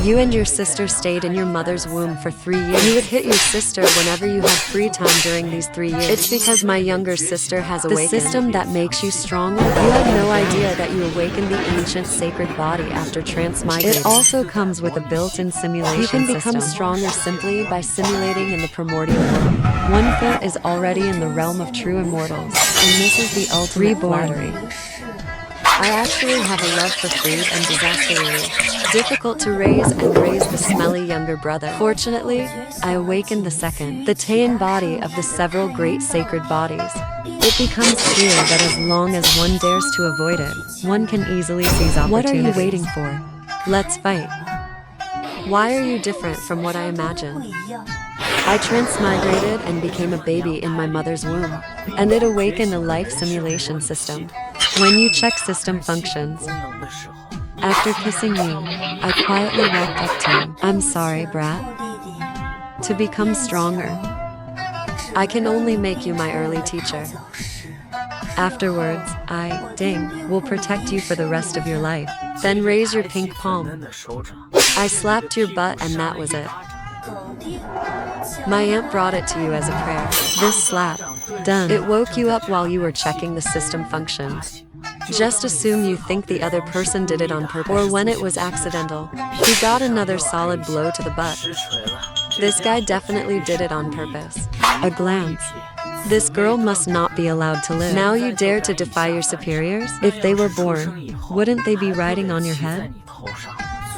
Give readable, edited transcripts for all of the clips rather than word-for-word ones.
You and your sister stayed in your mother's womb for 3 years. You would hit your sister whenever you have free time during these 3 years. It's because my younger sister has awakened. The system that makes you stronger. You had no idea that you awakened the ancient sacred body after transmigrating. It also comes with a built-in simulation. You can become stronger simply by simulating in the primordial world. 1 foot is already in the realm of true immortals, and this is the ultimate flattery. I actually have a love for food and disaster relief. Difficult to raise the smelly younger brother. Fortunately, I awakened the second, the Taiyan body of the several great sacred bodies. It becomes clear that as long as one dares to avoid it, one can easily seize opportunities. What are you waiting for? Let's fight. Why are you different from what I imagined? I transmigrated and became a baby in my mother's womb, and it awakened a life simulation system. When you check system functions, after kissing you, I quietly walked up to you. I'm sorry, brat. To become stronger, I can only make you my early teacher. Afterwards, will protect you for the rest of your life. Then raise your pink palm. I slapped your butt and that was it. My aunt brought it to you as a prayer. This slap, done. It woke you up while you were checking the system functions. Just assume you think the other person did it on purpose, or when it was accidental. He got another solid blow to the butt. This guy definitely did it on purpose. A glance. This girl must not be allowed to live. Now you dare to defy your superiors? If they were born, wouldn't they be riding on your head?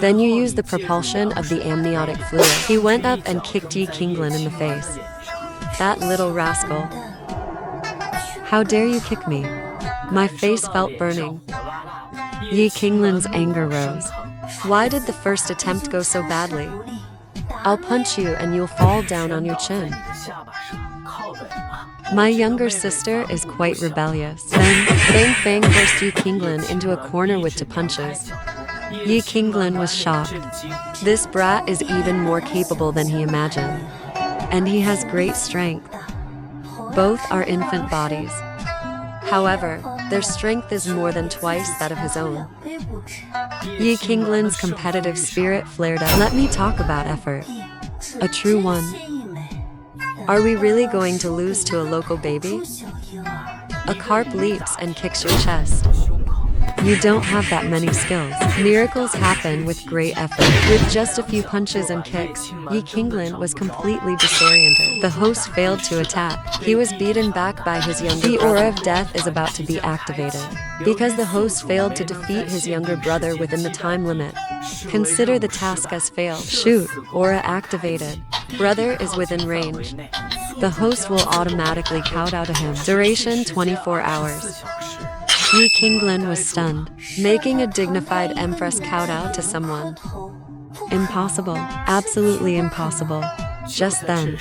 Then you use the propulsion of the amniotic fluid. He went up and kicked Ye Qingluan in the face. That little rascal. How dare you kick me? My face felt burning. Ye Qingluan's anger rose. Why did the first attempt go so badly? I'll punch you and you'll fall down on your chin. My younger sister is quite rebellious. Then, Bang Fang forced Ye Qingluan into a corner with 2 punches. Ye Qingluan was shocked. This brat is even more capable than he imagined. And he has great strength. Both are infant bodies. However, their strength is more than twice that of his own. Ye Qingluan's competitive spirit flared up. Let me talk about effort. A true one. Are we really going to lose to a local baby? A carp leaps and kicks your chest. You don't have that many skills. Miracles happen with great effort. With just a few punches and kicks, Ye Qingluan was completely disoriented. The host failed to attack. He was beaten back by his younger brother. The aura of death is about to be activated. Because the host failed to defeat his younger brother within the time limit, consider the task as failed. Shoot, aura activated. Brother is within range. The host will automatically kowtow to him. Duration 24 hours. Ye Qingluan was stunned, making a dignified Empress kowtow to someone. Impossible. Absolutely impossible. Just then,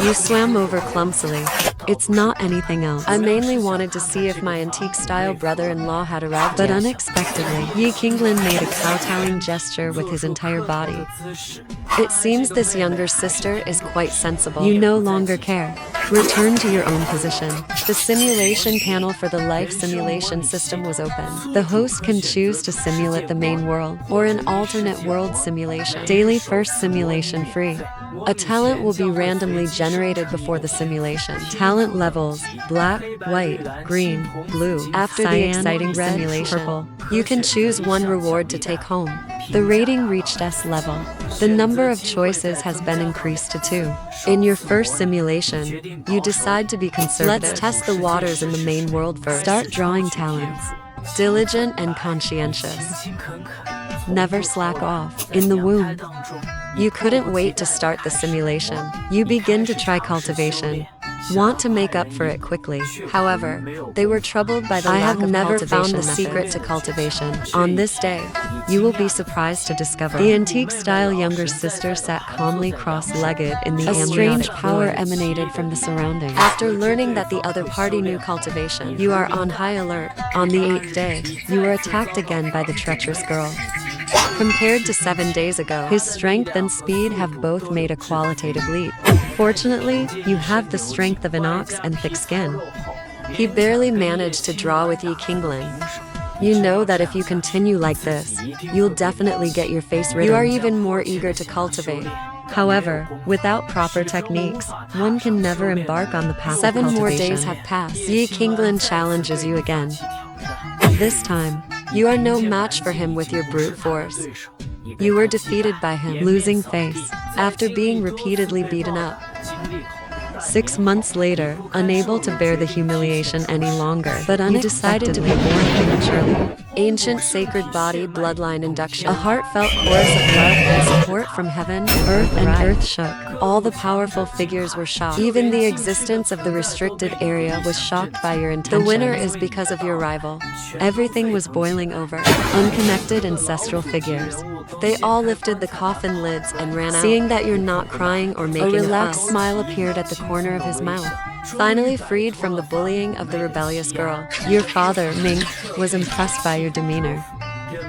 you swam over clumsily. It's not anything else. I mainly wanted to see if my antique-style brother-in-law had arrived but unexpectedly, Ye Qingluan made a kowtowing gesture with his entire body. It seems this younger sister is quite sensible. You no longer care. Return to your own position. The simulation panel for the life simulation system was open. The host can choose to simulate the main world or an alternate world simulation. Daily first simulation free. A talent will be randomly generated before the simulation. Talent levels: black, white, green, blue. After cyan, the exciting red, simulation, purple, you can choose 1 reward to take home. The rating reached S level. The number of choices has been increased to 2. In your first simulation, you decide to be conservative. Let's test the waters in the main world first. Start drawing talents. Diligent and conscientious. Never slack off. In the womb. You couldn't wait to start the simulation. You begin to try cultivation. Want to make up for it quickly. However, they were troubled by the lack of cultivation. I have never found the secret to cultivation. On this day, you will be surprised to discover the antique-style younger sister sat calmly cross-legged in the amniotic. A strange power emanated from the surroundings. After learning that the other party knew cultivation, you are on high alert. On the 8th day, you were attacked again by the treacherous girl. Compared to 7 days ago, his strength and speed have both made a qualitative leap. Fortunately, you have the strength of an ox and thick skin. He barely managed to draw with Ye Qingluan. You know that if you continue like this, you'll definitely get your face ridden. You are even more eager to cultivate. However, without proper techniques, one can never embark on the path of cultivation. 7 more days have passed. Ye Qingluan challenges you again. This time, you are no match for him with your brute force. You were defeated by him, losing face, after being repeatedly beaten up. 6 months later, unable to bear the humiliation any longer, but you decided to be born prematurely. Ancient sacred body bloodline induction. A heartfelt chorus of love and support from heaven, earth, and earth shook. All the powerful figures were shocked. Even the existence of the restricted area was shocked by your intentions. The winner is because of your rival. Everything was boiling over. Unconnected ancestral figures. They all lifted the coffin lids and ran out. Seeing that you're not crying or making a relaxed smile appeared at the corner of his mouth. Finally freed from the bullying of the rebellious girl, your father, Ming, was impressed by your demeanor.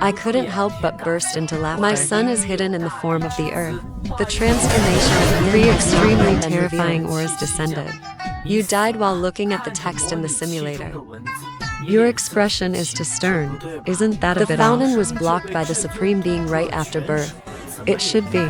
I couldn't help but burst into laughter. My son is hidden in the form of the earth. The transformation of 3 extremely terrifying auras descended. You died while looking at the text in the simulator. Your expression is too stern. Isn't that a bit off? The fountain was blocked by the Supreme Being right after birth. It should be.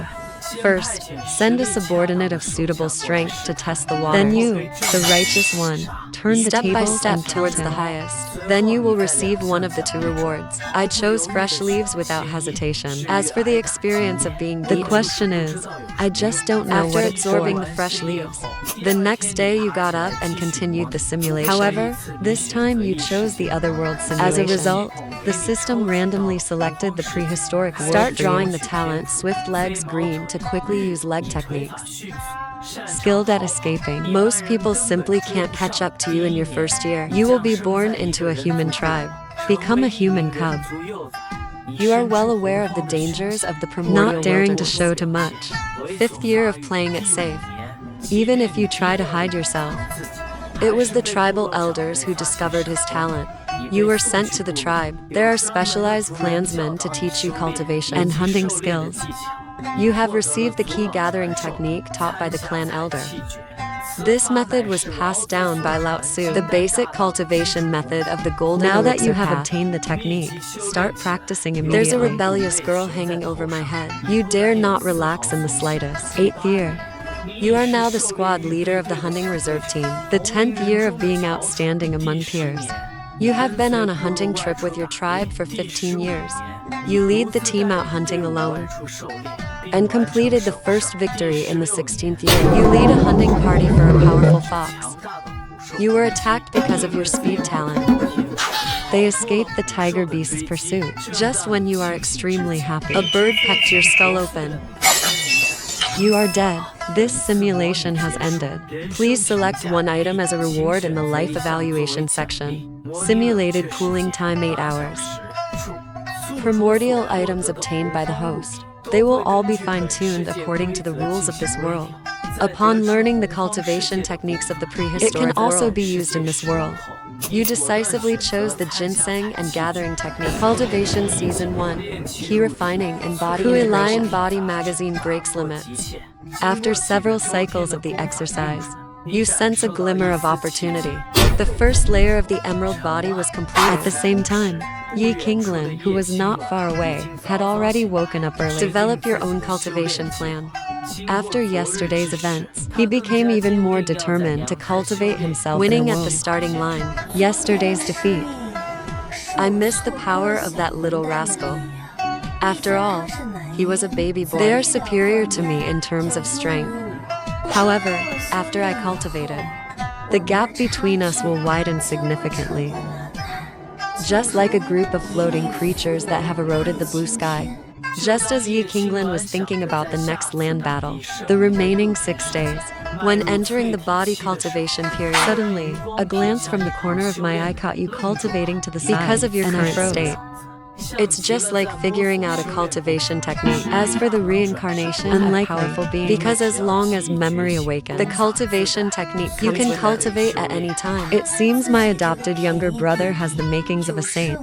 First, send a subordinate of suitable strength to test the waters. Then you, the righteous one, turn the tables by step towards the highest. Then you will receive one of the 2 rewards. I chose fresh leaves without hesitation. As for the experience of being beaten, the question is, I just don't know what it's for. After absorbing the fresh leaves, the next day you got up and continued the simulation. However, this time you chose the otherworld simulation. As a result, the system randomly selected the Prehistoric World. Start drawing the talent Swift Legs Green to quickly use leg techniques. Skilled at escaping. Most people simply can't catch up to you in your first year. You will be born into a human tribe. Become a human cub. You are well aware of the dangers of the primordial not daring wilderness. To show too much. 5th year of playing it safe. Even if you try to hide yourself. It was the tribal elders who discovered his talent. You were sent to the tribe. There are specialized clansmen to teach you cultivation and hunting skills. You have received the key gathering technique taught by the clan elder. This method was passed down by Lao Tzu, the basic cultivation method of the golden elixir. Now that you have obtained the technique, start practicing immediately. There's a rebellious girl hanging over my head. You dare not relax in the slightest. 8th year. You are now the squad leader of the hunting reserve team, the 10th year of being outstanding among peers. You have been on a hunting trip with your tribe for 15 years. You lead the team out hunting alone and completed the first victory in the 16th year. You lead a hunting party for a powerful fox. You were attacked because of your speed talent. They escaped the tiger beast's pursuit. Just when you are extremely happy, a bird pecked your skull open. You are dead. This simulation has ended. Please select 1 item as a reward in the life evaluation section. Simulated cooling time 8 hours. Primordial items obtained by the host. They will all be fine-tuned according to the rules of this world. Upon learning the cultivation techniques of the prehistoric world, it can also be used in this world. You decisively chose the ginseng and gathering technique. Cultivation Season 1. Key refining and body integration. Lion Body Magazine breaks limits. After several cycles of the exercise, you sense a glimmer of opportunity. The first layer of the emerald body was completed. At the same time, Ye Qingluan, who was not far away, had already woken up early. Develop your own cultivation plan. After yesterday's events, he became even more determined to cultivate himself. Winning at the starting line. Yesterday's defeat. I miss the power of that little rascal. After all, he was a baby boy. They are superior to me in terms of strength. However, after I cultivated, the gap between us will widen significantly. Just like a group of floating creatures that have eroded the blue sky. Just as Ye Qingluan was thinking about the next land battle, the remaining 6 days, when entering the body cultivation period, suddenly, a glance from the corner of my eye caught you cultivating to the side because of your current state. It's just like figuring out a cultivation technique. As for the reincarnation, unlike powerful being, because as long as memory awakens, the cultivation technique comes you can cultivate at any time. It seems my adopted younger brother has the makings of a saint.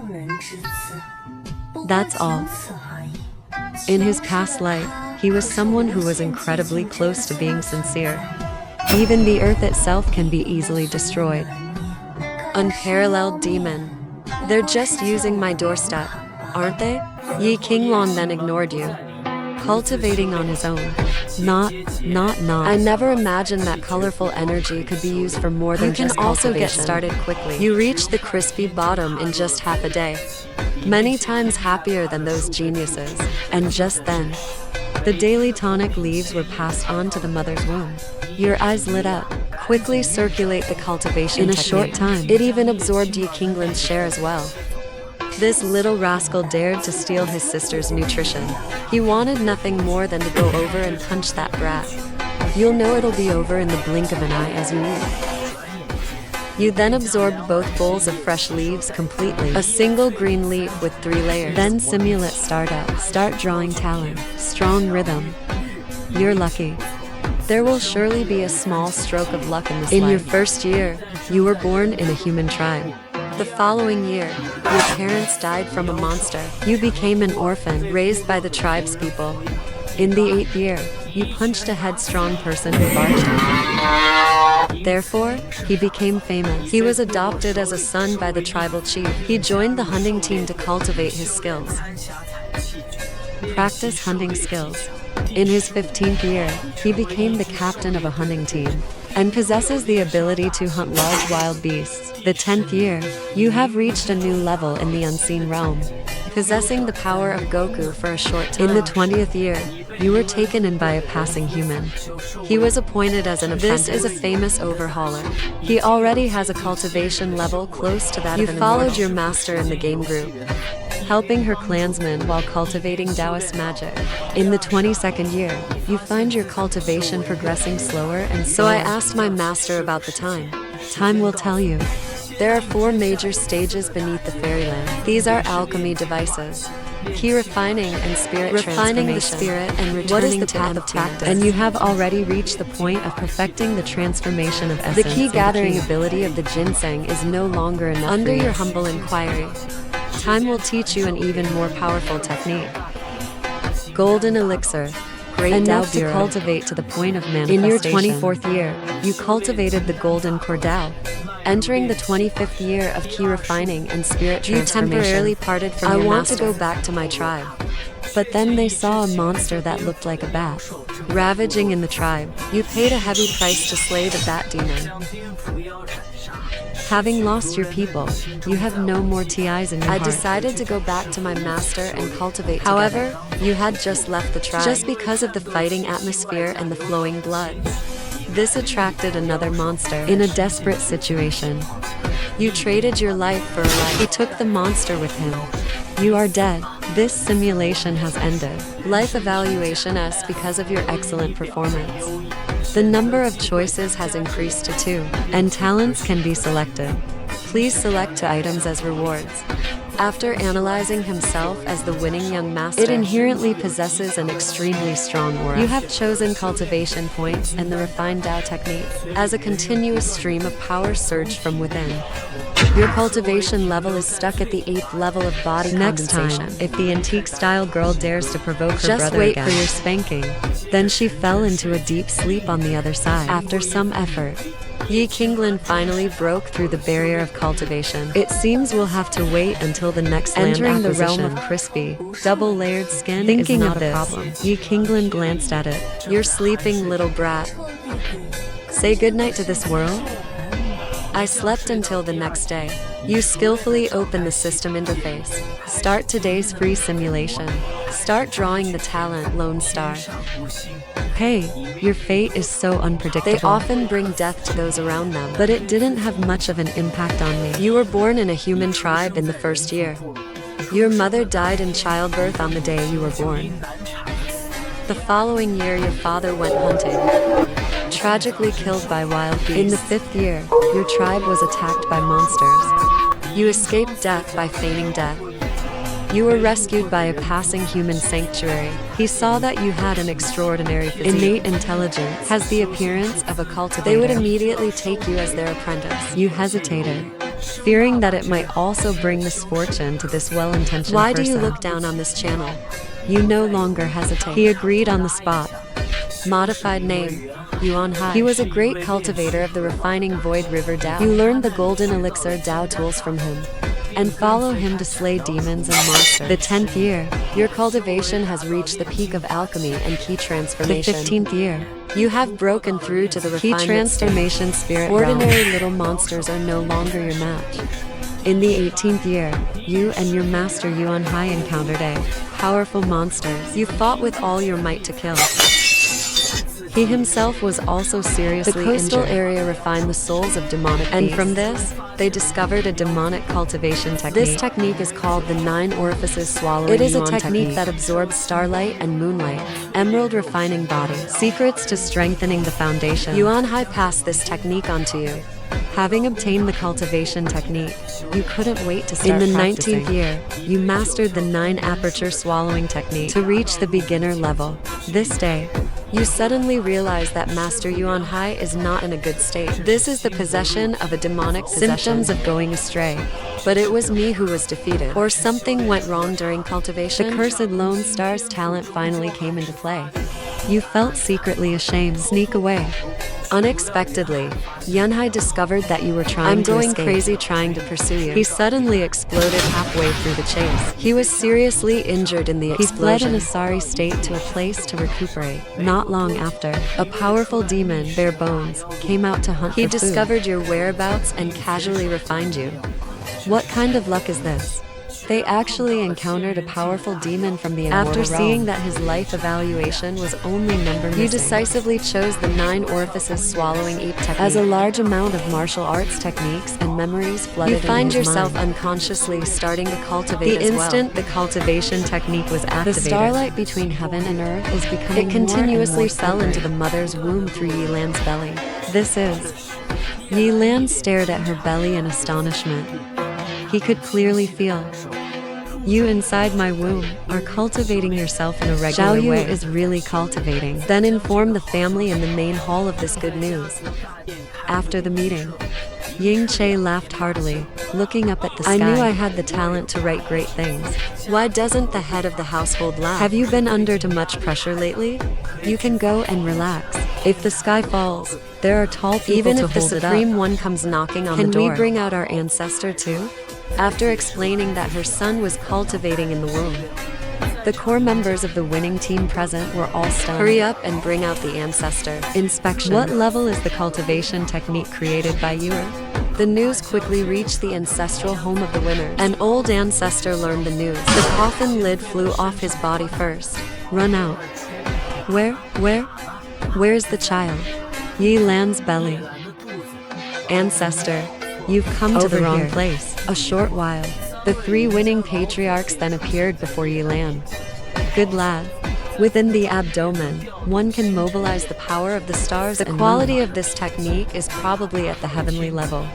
That's all. In his past life, he was someone who was incredibly close to being sincere. Even the earth itself can be easily destroyed. Unparalleled demon. They're just using my doorstep, aren't they? Ye Qingluan then ignored you, cultivating on his own. Not. I never imagined that colorful energy could be used for more than just cultivation. You can also get started quickly. You reached the crispy bottom in just half a day. Many times happier than those geniuses. And just then, the daily tonic leaves were passed on to the mother's womb. Your eyes lit up. Quickly circulate the cultivation in a short time. It even absorbed Ye Qingluan's share as well. This little rascal dared to steal his sister's nutrition. He wanted nothing more than to go over and punch that brat. You'll know it'll be over in the blink of an eye as you eat. You then absorbed both bowls of fresh leaves completely. A single green leaf with 3 layers. Then simulate startup. Start drawing talent. Strong rhythm. You're lucky. There will surely be a small stroke of luck in this life. In your first year, you were born in a human tribe. The following year, your parents died from a monster. You became an orphan, raised by the tribespeople. In the 8th year, you punched a headstrong person who barged in. Therefore, he became famous. He was adopted as a son by the tribal chief. He joined the hunting team to cultivate his skills. Practice hunting skills. In his 15th year, he became the captain of a hunting team and possesses the ability to hunt large wild beasts. The 10th year, you have reached a new level in the unseen realm, possessing the power of Goku for a short time. In the 20th year, you were taken in by a passing human. He was appointed as an apprentice. This is a famous overhauler. He already has a cultivation level close to that of an immortal. You followed your master in the game group, helping her clansmen while cultivating Taoist magic. In the 22nd year, you find your cultivation progressing slower and slower. So I asked my master about the time. Time will tell you. There are 4 major stages beneath the fairyland. These are alchemy devices, key refining and spirit transformation. Refining the spirit and returning to emptiness. And you have already reached the point of perfecting the transformation of essence. The key gathering ability of the ginseng is no longer enough. Under your humble inquiry, time will teach you an even more powerful technique. Golden Elixir. Enough to cultivate to the point of manifestation. In your 24th year, you cultivated the golden cordal. Entering the 25th year of key refining and spirit transformation. You temporarily parted from your master. I want to go back to my tribe. But then they saw a monster that looked like a bat, ravaging in the tribe. You paid a heavy price to slay the bat demon. Having lost your people, you have no more TIs in your heart. I decided to go back to my master and cultivate together. However, you had just left the tribe. Just because of the fighting atmosphere and the flowing blood. This attracted another monster in a desperate situation. You traded your life for a life. He took the monster with him. You are dead. This simulation has ended. Life evaluation S because of your excellent performance. The number of choices has increased to 2, and talents can be selected. Please select 2 items as rewards. After analyzing himself as the winning young master, it inherently possesses an extremely strong aura. You have chosen cultivation points and the refined Tao techniques as a continuous stream of power surged from within. Your cultivation level is stuck at the 8th level of body condensation. Next time, if the antique-style girl dares to provoke her brother again, just wait for your spanking. Then she fell into a deep sleep on the other side. After some effort, Ye Qingluan finally broke through the barrier of cultivation. It seems we'll have to wait until the next land acquisition. Entering the realm of crispy, double-layered skin is not a problem. Ye Qingluan glanced at it. You're sleeping, little brat. Say goodnight to this world? I slept until the next day. You skillfully open the system interface. Start today's free simulation. Start drawing the talent, Lone Star. Hey, your fate is so unpredictable. They often bring death to those around them, but it didn't have much of an impact on me. You were born in a human tribe in the first year. Your mother died in childbirth on the day you were born. The following year, your father went hunting, tragically killed by wild beasts. In the 5th year, your tribe was attacked by monsters. You escaped death by feigning death. You were rescued by a passing human sanctuary. He saw that you had an extraordinary physique. Innate intelligence has the appearance of a cultivator. They would immediately take you as their apprentice. You hesitated, fearing that it might also bring misfortune to this well-intentioned person. Why do you look down on this channel? You no longer hesitate. He agreed on the spot. Modified name, Yuan. He was a great cultivator of the refining Void River Tao. You learned the Golden Elixir Tao tools from him. and follow him to slay demons and monsters. The 10th year, your cultivation has reached the peak of alchemy and key transformation. The 15th year, you have broken through to the refinement transformation spirit realm. Ordinary little monsters are no longer your match. In the 18th year, you and your master Yuan encountered a powerful monsters you fought with all your might to kill. He himself was also seriously injured. The coastal area refined the souls of demonic beasts. And from this, they discovered a demonic cultivation technique. This technique is called the 9 Orifices swallowing Yuan technique. It is a technique that absorbs starlight and moonlight, emerald refining body. Secrets to strengthening the foundation. Yuan passed this technique onto you. Having obtained the cultivation technique, you couldn't wait to start practicing. In the 19th year, you mastered the 9 aperture swallowing technique to reach the beginner level. This day, you suddenly realize that Master Yuan is not in a good state. This is the possession of a demonic possession. Symptoms of going astray. But it was me who was defeated. Or something went wrong during cultivation. The cursed Lone Star's talent finally came into play. You felt secretly ashamed. Sneak away. Unexpectedly, Yuan discovered that you were trying to escape. I'm going crazy trying to pursue you. He suddenly exploded halfway through the chase. He was seriously injured in the explosion. He fled in a sorry state to a place to recuperate. Not long after, a powerful demon, Bare Bones, came out to hunt for food. He discovered your whereabouts and casually refined you. What kind of luck is this? They actually encountered a powerful demon from the immortal realm. After seeing that his life evaluation was only number missing, you decisively chose the 9 Orifices swallowing ape technique. As a large amount of martial arts techniques and memories flooded in his mind, you find yourself unconsciously starting to cultivate as well. The instant the cultivation technique was activated, the starlight between heaven and earth is becoming more continuously and more fell into the mother's womb through Yilan's belly. This is... Yilan stared at her belly in astonishment. He could clearly feel... You inside my womb are cultivating yourself in a regular way. Xiaoyu is really cultivating. Then inform the family in the main hall of this good news. After the meeting, Ying Che laughed heartily, looking up at the sky. I knew I had the talent to write great things. Why doesn't the head of the household laugh? Have you been under too much pressure lately? You can go and relax. If the sky falls, there are tall people to hold it up. Even if the Supreme One comes knocking on the door. Can we bring out our ancestor too? After explaining that her son was cultivating in the womb, the core members of the winning team present were all stunned. Hurry up and bring out the ancestor. Inspection. What level is the cultivation technique created by Yuan? The news quickly reached the ancestral home of the winners. An old ancestor learned the news. The coffin lid flew off his body first. Run out. Where's the child? Yilan's belly. Ancestor, you've come to the wrong place. A short while, the 3 winning patriarchs then appeared before Yilan. Good lad. Within the abdomen, one can mobilize the power of the stars. The quality of this technique is probably at the heavenly level.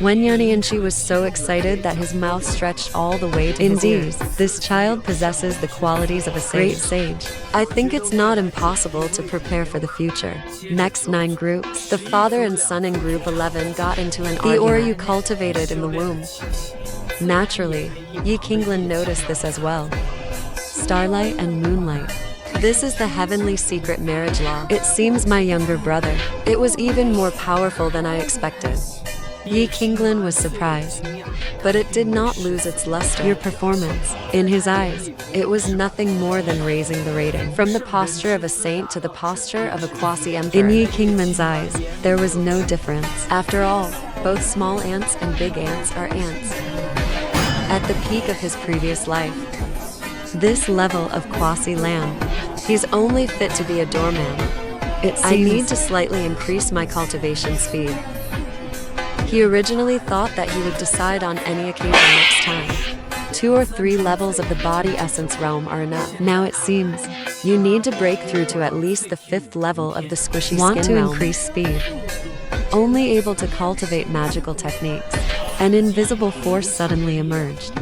Wen Yanianchi was so excited that his mouth stretched all the way to his ears. This child possesses the qualities of a great sage. I think it's not impossible to prepare for the future. Next 9 groups, the father and son in group 11 got into an argument. The ore you cultivated in the womb. Naturally, Ye Qingluan noticed this as well. Starlight and moonlight. This is the heavenly secret marriage law. It seems my younger brother. It was even more powerful than I expected. Ye Qingluan was surprised, but it did not lose its luster. Your performance, in his eyes, it was nothing more than raising the rating. From the posture of a saint to the posture of a quasi-emperor. In Ye Qingluan's eyes, there was no difference. After all, both small ants and big ants are ants. At the peak of his previous life, this level of quasi-lamb, he's only fit to be a doorman. I need to slightly increase my cultivation speed. He originally thought that he would decide on any occasion next time. 2 or 3 levels of the body essence realm are enough. Now it seems, you need to break through to at least the 5th level of the squishy skin realm. Increase speed. Only able to cultivate magical techniques. An invisible force suddenly emerged.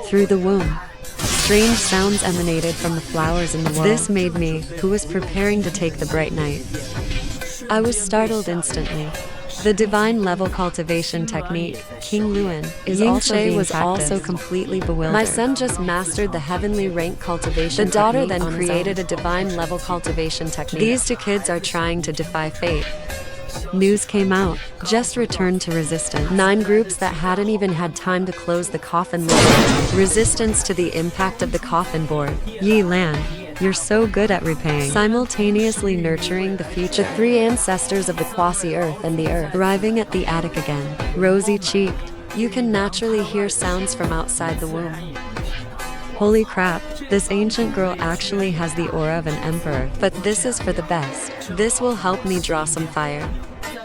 Through the womb, strange sounds emanated from the flowers in the world. This made me, who was preparing to take the bright night. I was startled instantly. The divine level cultivation technique, Qingluan, is also being practiced. Was also completely bewildered. My son just mastered the heavenly rank cultivation technique. The daughter then created a divine level cultivation technique. These 2 kids are trying to defy fate. News came out, just returned to resistance. 9 groups that hadn't even had time to close the coffin lid. Resistance to the impact of the coffin board. Ye Lan, you're so good at repaying. Simultaneously nurturing the future. The 3 ancestors of the quasi-earth and the earth. Arriving at the attic again. Rosy-cheeked. You can naturally hear sounds from outside the womb. Holy crap, this ancient girl actually has the aura of an emperor. But this is for the best. This will help me draw some fire.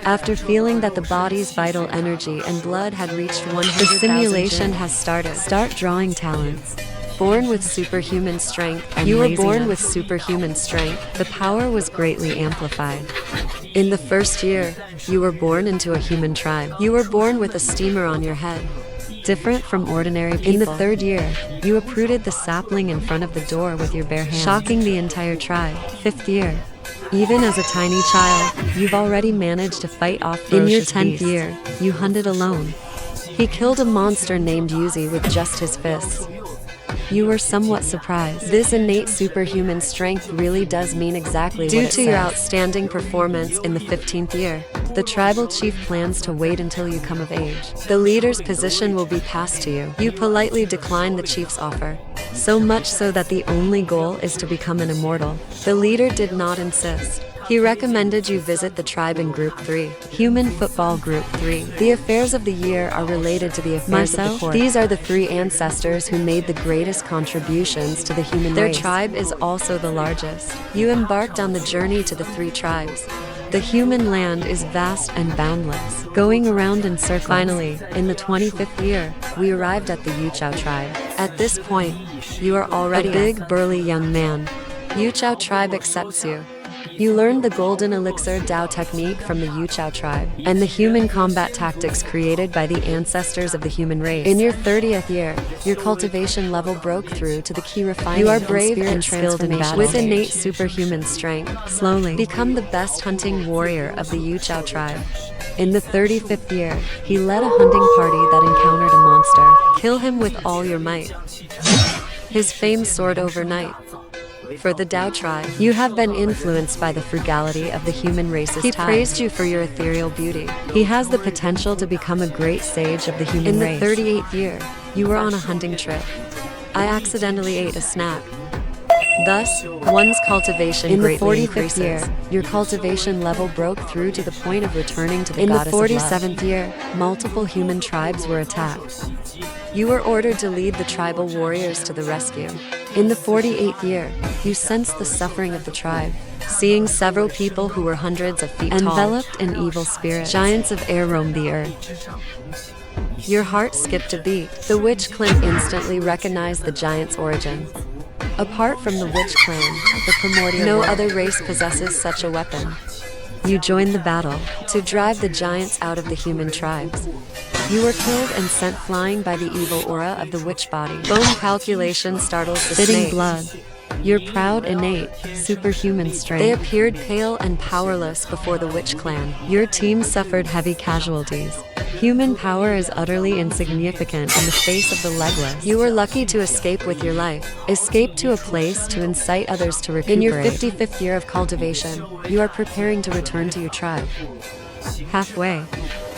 After feeling that the body's vital energy and blood had reached 100,000, the simulation has started. Start drawing talents. Born with superhuman strength and you were born with superhuman strength. The power was greatly amplified. In the first year, you were born into a human tribe. You were born with a steamer on your head. Different from ordinary people. In the 3rd year, you uprooted the sapling in front of the door with your bare hands, shocking the entire tribe. 5th year, even as a tiny child, you've already managed to fight off ferocious beasts. In your 10th year, you hunted alone. He killed a monster named Yuzi with just his fists. You were somewhat surprised. This innate superhuman strength really does mean exactly what it says. Due to your outstanding performance in the 15th year, the tribal chief plans to wait until you come of age. The leader's position will be passed to you. You politely decline the chief's offer. So much so that the only goal is to become an immortal. The leader did not insist. He recommended you visit the tribe in Group 3, Human Football Group 3. The affairs of the year are related to the affairs of the court. These are the 3 ancestors who made the greatest contributions to the human race. Their tribe is also the largest. You embarked on the journey to the 3 tribes. The human land is vast and boundless, going around in circles. Finally, in the 25th year, we arrived at the Yuchao tribe. At this point, you are already a big, burly young man. Yuchao tribe accepts you. You learned the golden elixir Dao technique from the Yuchao tribe, and the human combat tactics created by the ancestors of the human race. In your 30th year, your cultivation level broke through to the key refining. You are brave and skilled in battle. With innate superhuman strength, slowly become the best hunting warrior of the Yuchao tribe. In the 35th year, he led a hunting party that encountered a monster. Kill him with all your might. His fame soared overnight. For the Dao tribe, you have been influenced by the frugality of the human race's He praised you for your ethereal beauty. He has the potential to become a great sage of the human race. In the 38th year, you were on a hunting trip. I accidentally ate a snack. Thus, one's cultivation greatly increases. In the 45th year, your cultivation level broke through to the point of returning to the goddess of love. In the 47th year, multiple human tribes were attacked. You were ordered to lead the tribal warriors to the rescue. In the 48th year, you sensed the suffering of the tribe, seeing several people who were hundreds of feet tall, enveloped in evil spirits. Giants of air roamed the earth. Your heart skipped a beat. The Witch Clan instantly recognized the giant's origin. Apart from the Witch Clan, the primordial no other race possesses such a weapon. You joined the battle to drive the giants out of the human tribes. You were killed and sent flying by the evil aura of the witch body. Bone calculation startles the snake. Blood. Your proud, innate, superhuman strength. They appeared pale and powerless before the Witch Clan. Your team suffered heavy casualties. Human power is utterly insignificant in the face of the legless. You were lucky to escape with your life. Escape to a place to incite others to recuperate. In your 55th year of cultivation, you are preparing to return to your tribe. Halfway,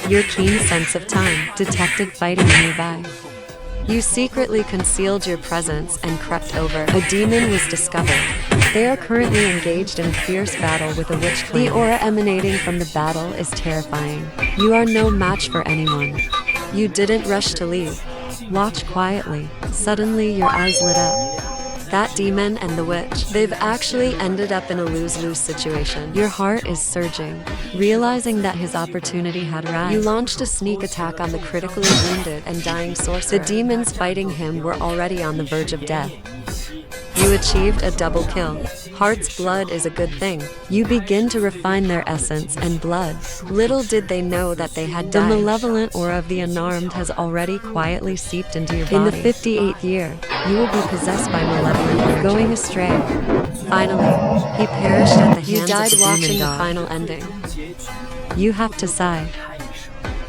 your keen sense of time detected fighting nearby. You secretly concealed your presence and crept over. A demon was discovered. They are currently engaged in a fierce battle with a witch clan. The aura emanating from the battle is terrifying. You are no match for anyone. You didn't rush to leave. Watch quietly. Suddenly your eyes lit up. That demon and the witch, they've actually ended up in a lose-lose situation. Your heart is surging, realizing that his opportunity had arrived. You launched a sneak attack on the critically wounded and dying sorcerer. The demons fighting him were already on the verge of death. You achieved a double kill. Heart's blood is a good thing. You begin to refine their essence and blood. Little did they know that they had died. The malevolent aura of the unarmed has already quietly seeped into your body. In the 58th year, you will be possessed by malevolent energy. Going astray. Finally, he perished at the hands of the demon god. You died watching the final ending. You have to sigh.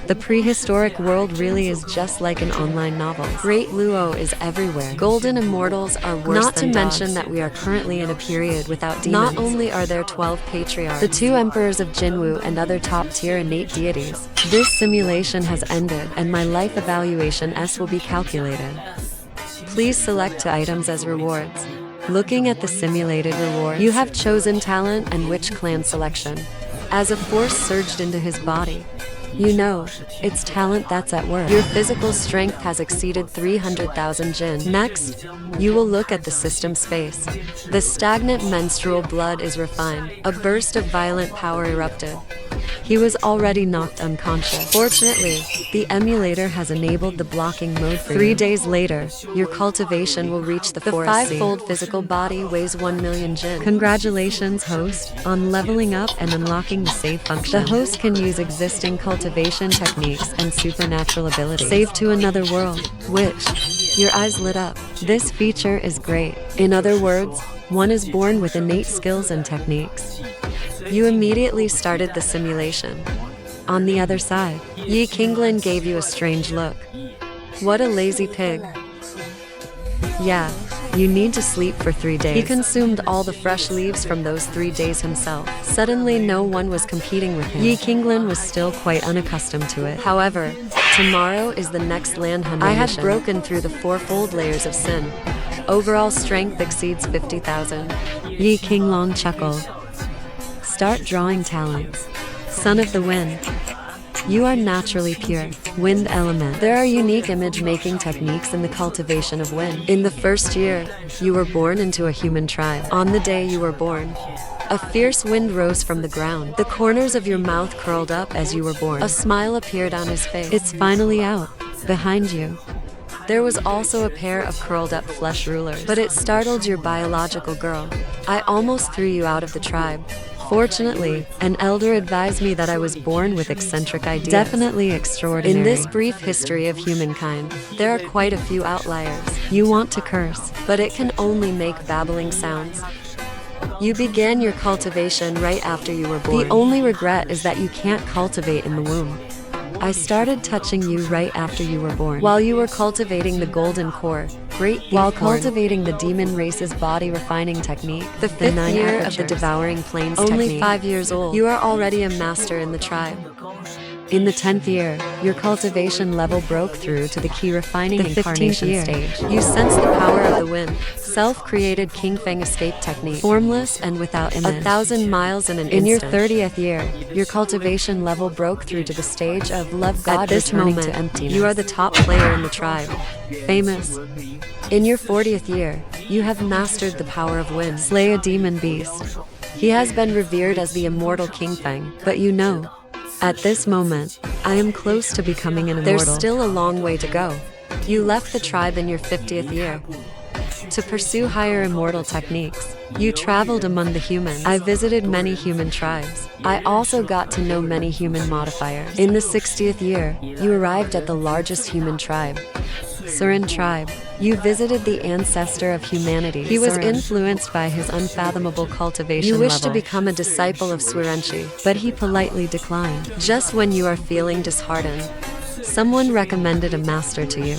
The prehistoric world really is just like an online novel. Great Luo is everywhere. Golden immortals are worse Not to than mention dogs. that we are currently in a period without demons. Not only are there 12 patriarchs, the 2 emperors of Jinwu and other top-tier innate deities. This simulation has ended, and my life evaluation S will be calculated. Please select 2 items as rewards. Looking at the simulated rewards, you have chosen talent and witch clan selection. As a force surged into his body, you know, it's talent that's at work. Your physical strength has exceeded 300,000 jin. Next, you will look at the system space. The stagnant menstrual blood is refined. A burst of violent power erupted. He was already knocked unconscious. Fortunately, the emulator has enabled the blocking mode for 3 days later, your cultivation will reach the 5-fold physical body weighs 1 million jin. Congratulations, host, on leveling up and unlocking the save function. The host can use existing cultivation techniques and supernatural abilities. Save to another world, which, your eyes lit up. This feature is great. In other words, one is born with innate skills and techniques. You immediately started the simulation. On the other side, Ye Qingluan gave you a strange look. What a lazy pig. Yeah, you need to sleep for 3 days. He consumed all the fresh leaves from those 3 days himself. Suddenly no one was competing with him. Ye Qingluan was still quite unaccustomed to it. However, tomorrow is the next land hunting mission. I had broken through the 4-fold layers of sin. Overall strength exceeds 50,000. Ye Qingluan chuckled. Start drawing talents. Son of the Wind. You are naturally pure, wind element. There are unique image-making techniques in the cultivation of wind. In the first year, you were born into a human tribe. On the day you were born, a fierce wind rose from the ground. The corners of your mouth curled up as you were born. A smile appeared on his face. It's finally out, behind you. There was also a pair of curled-up flesh rulers, but it startled your biological girl. I almost threw you out of the tribe. Fortunately, an elder advised me that I was born with eccentric ideas. Definitely extraordinary. In this brief history of humankind, there are quite a few outliers. You want to curse, but it can only make babbling sounds. You began your cultivation right after you were born. The only regret is that you can't cultivate in the womb. I started touching you right after you were born. While you were cultivating the golden core, while cultivating the demon race's body refining technique, the 5th year of the devouring plains technique. Only 5 years old, you are already a master in the tribe. In the 10th year, your cultivation level broke through to the key refining incarnation stage. You sense the power of the wind. Self-created King Feng escape technique. Formless and without image. 1,000 miles in an instant. In your 30th year, your cultivation level broke through to the stage of love God. At this moment, to emptiness. You are the top player in the tribe. Famous. In your 40th year, you have mastered the power of wind. Slay a demon beast. He has been revered as the immortal King Feng, but you know, at this moment, I am close to becoming an immortal. There's still a long way to go. You left the tribe in your 50th year to pursue higher immortal techniques. You traveled among the humans. I visited many human tribes. I also got to know many human modifiers. In the 60th year, you arrived at the largest human tribe, Surin tribe. You visited the ancestor of humanity. He was influenced by his unfathomable cultivation level. You wished to become a disciple of Surenchi, but he politely declined. Just when you are feeling disheartened, someone recommended a master to you.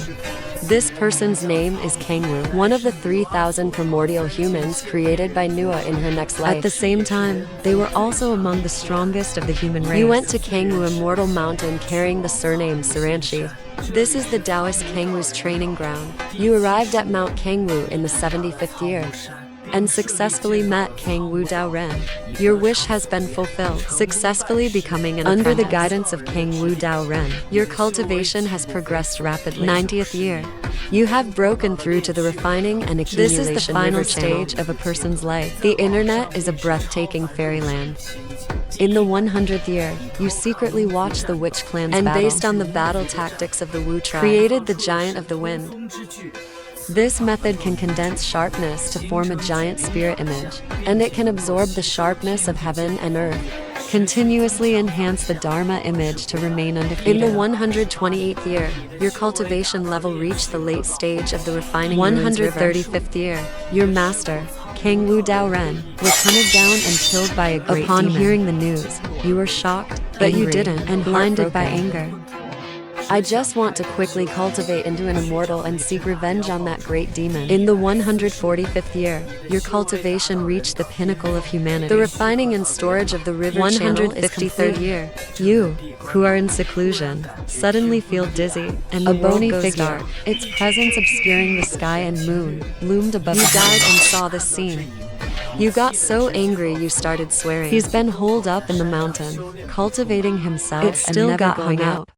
This person's name is Qingluan, one of the 3,000 primordial humans created by Nua in her next life. At the same time, they were also among the strongest of the human race. You went to Qinglu Immortal Mountain carrying the surname Suranshi. This is the Taoist Qinglu's training ground. You arrived at Mount Qinglu in the 75th year and successfully met Qingwu Dao Ren. Your wish has been fulfilled, successfully becoming an apprentice. Under the guidance of Qingwu Dao Ren, your cultivation has progressed rapidly. 90th year, you have broken through to the refining and accumulation. This is the final stage of a person's life. The internet is a breathtaking fairyland. In the 100th year, you secretly watched the Witch Clan's battle, and based on the battle tactics of the Wu tribe, created the Giant of the Wind. This method can condense sharpness to form a giant spirit image, and it can absorb the sharpness of heaven and earth, continuously enhance the Dharma image to remain undefeated. In the 128th year, your cultivation level reached the late stage of the refining 135th year, your master, Qingwu Dao Ren, was hunted down and killed by a great demon. Upon hearing the news, you were shocked, but you didn't, and blinded by anger. I just want to quickly cultivate into an immortal and seek revenge on that great demon. In the 145th year, your cultivation reached the pinnacle of humanity. The refining and storage of the river channel is complete. 153rd year, you, who are in seclusion, suddenly feel dizzy, and a bony figure, its presence obscuring the sky and moon, loomed above. You died and saw this scene. You got so angry you started swearing. He's been holed up in the mountain, cultivating himself, it still and never got hung out.